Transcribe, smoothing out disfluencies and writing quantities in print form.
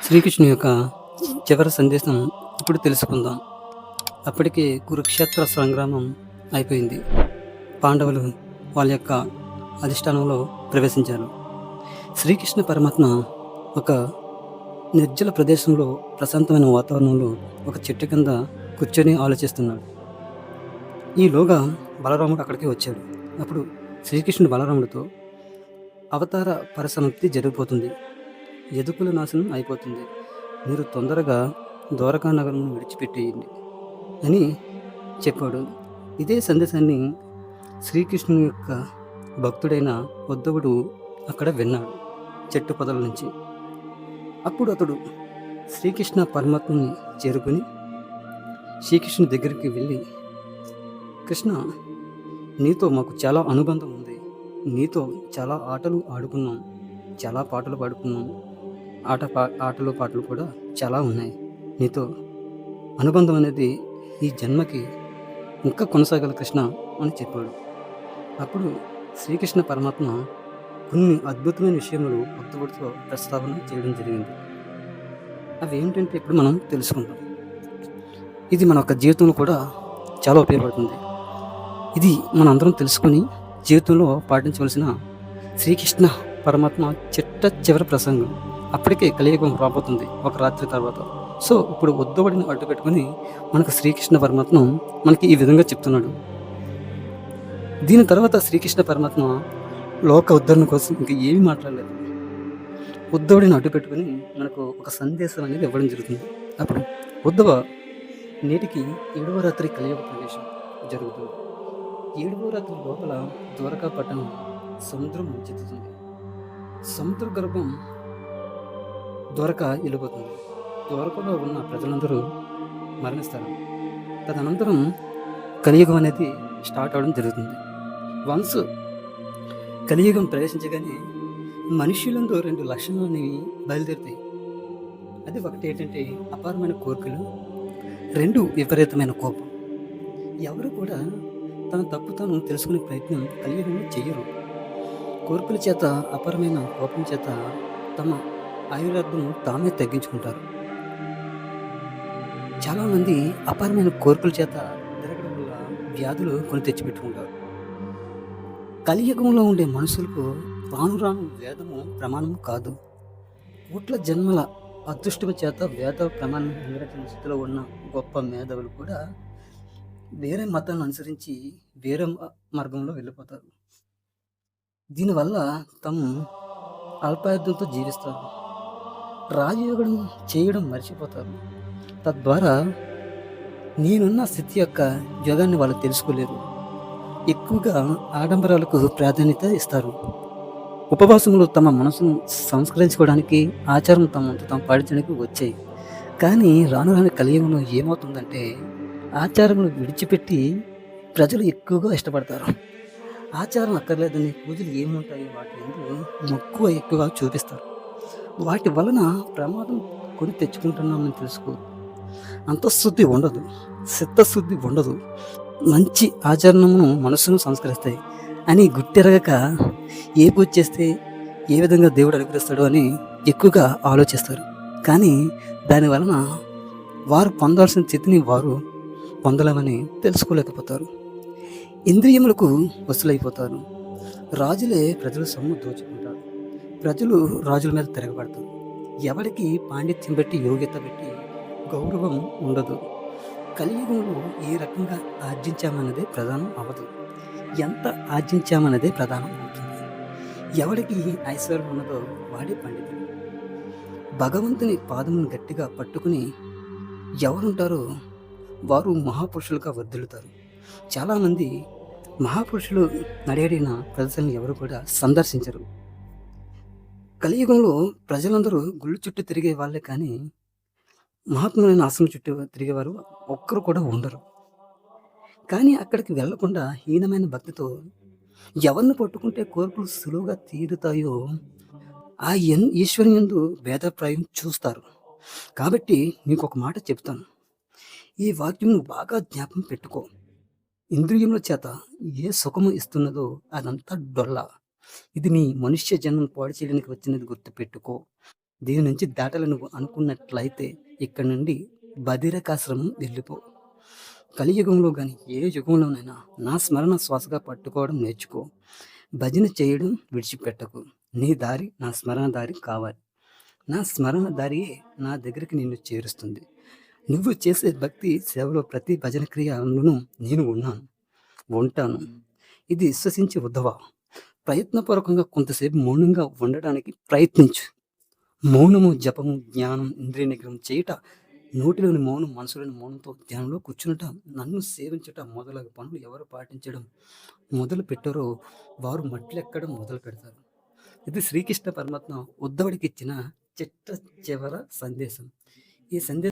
శ్రీకృష్ణుని యొక్క చివరి సందేశం ఇప్పుడు తెలుసుకుందాం. అప్పటికే కురుక్షేత్ర సంగ్రామం అయిపోయింది. పాండవులు వాళ్ళ యొక్క అధిష్టానంలో ప్రవేశించారు. శ్రీకృష్ణ పరమాత్మ ఒక నిర్జల ప్రదేశంలో ప్రశాంతమైన వాతావరణంలో ఒక చెట్టు కింద కూర్చొని ఆలోచిస్తున్నాడు. ఈలోగా బలరాముడు అక్కడికి వచ్చాడు. అప్పుడు శ్రీకృష్ణుడు బలరాముడితో అవతార పరిసమాప్తి జరిగిపోతుంది, యదుకుల నాశనం అయిపోతుంది, మీరు తొందరగా ద్వారకా నగరం విడిచిపెట్టేయండి అని చెప్పాడు. ఇదే సందేశాన్ని శ్రీకృష్ణుని యొక్క భక్తుడైన ఉద్ధవుడు అక్కడ విన్నాడు చెట్టు పొదల నుంచి. అప్పుడు అతడు శ్రీకృష్ణ పరమాత్మని చేరుకుని శ్రీకృష్ణుని దగ్గరికి వెళ్ళి, కృష్ణ, నీతో మాకు చాలా అనుబంధం ఉంది, నీతో చాలా ఆటలు ఆడుకున్నాం, చాలా పాటలు పాడుకున్నాం, ఆటలు పాటలు కూడా చాలా ఉన్నాయి, నీతో అనుబంధం అనేది ఈ జన్మకి ఇంకా కొనసాగాలి కృష్ణ అని చెప్పాడు. అప్పుడు శ్రీకృష్ణ పరమాత్మ కొన్ని అద్భుతమైన విషయములు ఉద్ధవుడితో ప్రస్తావన చేయడం జరిగింది. అవి ఏమిటంటే ఇప్పుడు మనం తెలుసుకుందాం. ఇది మన యొక్క జీవితంలో కూడా చాలా ఉపయోగపడుతుంది. ఇది మనందరం తెలుసుకొని జీవితంలో పాటించవలసిన శ్రీకృష్ణ పరమాత్మ చివరి ప్రసంగం. అప్పటికే కలియుగం రాబోతుంది ఒక రాత్రి తర్వాత. సో ఇప్పుడు ఉద్ధవుడిని అడ్డు పెట్టుకుని మనకు శ్రీకృష్ణ పరమాత్మ మనకి ఈ విధంగా చెప్తున్నాడు. దీని తర్వాత శ్రీకృష్ణ పరమాత్మ లోక ఉద్ధరణ కోసం ఇంకా ఏమీ మాట్లాడలేదు. ఉద్ధవుడిని అడ్డు పెట్టుకుని మనకు ఒక సందేశం అనేది ఇవ్వడం జరుగుతుంది. అప్పుడు ఉద్ధవ, నేటికి 7వ రాత్రి కలియుగ ప్రవేశం జరుగుతుంది. 7వ రాత్రి లోపల ద్వారకా పట్టణం సముద్రం ముంచెత్తుతుంది. సముద్ర గర్భం ద్వారక వెళ్ళిపోతుంది. ద్వారకలో ఉన్న ప్రజలందరూ మరణిస్తారు. తదనంతరం కలియుగం అనేది స్టార్ట్ అవడం జరుగుతుంది. వన్స్ కలియుగం ప్రవేశించగానే మనుష్యులందు 2 లక్షణాలు అనేవి బయలుదేరుతాయి. అది ఒకటి ఏంటంటే అపారమైన కోరికలు, 2 విపరీతమైన కోపం. ఎవరు కూడా తన తప్పు తాను తెలుసుకునే ప్రయత్నం కలియుగంలో చెయ్యరు. కోరికల చేత, అపారమైన కోపం చేత తమ ఆయుర్దాయం తామే తగ్గించుకుంటారు. చాలామంది అపారమైన కోరికల చేత తిరగడం వల్ల వ్యాధులు కొని తెచ్చిపెట్టుకుంటారు. కలియుగంలో ఉండే మనుషులకు రాను రాను వేదము ప్రమాణం కాదు. కోట్ల జన్మల అదృష్టం చేత వేద ప్రమాణం నెరవేర్చిన స్థితిలో ఉన్న గొప్ప మేధావులు కూడా వేరే మతాలను అనుసరించి వేరే మార్గంలో వెళ్ళిపోతారు. దీనివల్ల తాము అల్పాయుధంతో జీవిస్తారు, రాజయోగం చేయడం మర్చిపోతారు. తద్వారా నేనున్న స్థితి యొక్క యోగాన్ని వాళ్ళు తెలుసుకోలేరు. ఎక్కువగా ఆడంబరాలకు ప్రాధాన్యత ఇస్తారు. ఉపవాసములు తమ మనసును సంస్కరించుకోవడానికి, ఆచారం తాము పాటించడానికి వచ్చాయి. కానీ రాను రాని కలియుగంలో ఏమవుతుందంటే ఆచారములు విడిచిపెట్టి ప్రజలు ఎక్కువగా ఇష్టపడతారు. ఆచారం అక్కర్లేదని పూజలు ఏముంటాయి వాటి మక్కువ ఎక్కువగా చూపిస్తారు. వాటి వలన ప్రమాదం కొని తెచ్చుకుంటున్నామని తెలుసుకోరు. అంతఃశుద్ధి ఉండదు, చిత్తశుద్ధి ఉండదు. మంచి ఆచరణను మనసును సంస్కరిస్తాయి అని గుర్తెరగక ఏ పూజ చేస్తే ఏ విధంగా దేవుడు అనుగ్రహిస్తాడు అని ఎక్కువగా ఆలోచిస్తారు. కానీ దాని వలన వారు పొందాల్సిన స్థితిని వారు పొందలేమని తెలుసుకోలేకపోతారు. ఇంద్రియములకు వసులైపోతారు. రాజులే ప్రజల సొమ్ము దోచుకుంటారు. ప్రజలు రాజుల మీద తిరగబడతారు. ఎవరికి పాండిత్యం బట్టి, యోగ్యత బట్టి గౌరవం ఉండదు. కలియుగంలో ఏ రకంగా ఆర్జించామన్నదే ప్రధానం అవ్వదు, ఎంత ఆర్జించామన్నదే ప్రధానం అవుతుంది. ఎవరికి ఐశ్వర్యం ఉన్నదో వాడే పండితుడు. భగవంతుని పాదమును గట్టిగా పట్టుకుని ఎవరుంటారో వారు మహాపురుషులుగా వర్ధిల్లుతారు. చాలామంది మహాపురుషులు నడియాడిన ప్రదర్శనలు ఎవరు కూడా సందర్శించరు. కలియుగంలో ప్రజలందరూ గుళ్ళు చుట్టూ తిరిగే వాళ్ళే కానీ మహాత్ములైన ఆశ్రమం చుట్టూ తిరిగేవారు ఒక్కరు కూడా ఉండరు. కానీ అక్కడికి వెళ్లకుండా హీనమైన భక్తితో ఎవరిని పట్టుకుంటే కోరికలు సులువుగా తీరుతాయో ఆ ఈశ్వరునియందు భేదప్రాయం చూస్తారు. కాబట్టి మీకు ఒక మాట చెప్తాను, ఈ వాక్యం బాగా జ్ఞాపకం పెట్టుకో. ఇంద్రియముల చేత ఏ సుఖము ఇస్తున్నదో అదంతా డొల్ల. ఇది నీ మనుష్య జన్మను పాడు చేయడానికి వచ్చినది గుర్తుపెట్టుకో. దీని నుంచి దాటాలని నువ్వు అనుకున్నట్లయితే ఇక్కడి నుండి బదిరకాశ్రమం వెళ్ళిపో. కలియుగంలో గాని, ఏ యుగంలోనైనా నా స్మరణ శ్వాసగా పట్టుకోవడం నేర్చుకో. భజన చేయడం విడిచిపెట్టకు. నీ దారి నా స్మరణ దారి కావాలి. నా స్మరణ దారియే నా దగ్గరికి నిన్ను చేరుస్తుంది. నువ్వు చేసే భక్తి సేవలో ప్రతి భజన క్రియలోనూ నేను ఉన్నాను, ఉంటాను. ఇది విశ్వసించి ఉద్ధవా. ప్రయత్నపూర్వకంగా కొంతసేపు మౌనంగా ఉండడానికి ప్రయత్నించు. మౌనము, జపము, జ్ఞానం, ఇంద్రియ నిగ్రహం చేయుట, నోటిలోని మౌనం, మనసులోని మౌనంతో ధ్యానంలో కూర్చునుట, నన్ను సేవించుట మొదలగు పనులు ఎవరు పాటించడం మొదలు పెట్టారో వారు మట్లెక్కడం మొదలు పెడతారు. ఇది శ్రీకృష్ణ పరమాత్మ ఉద్ధవుడికి ఇచ్చిన చిట్ట చివర సందేశం. ఈ సందేశం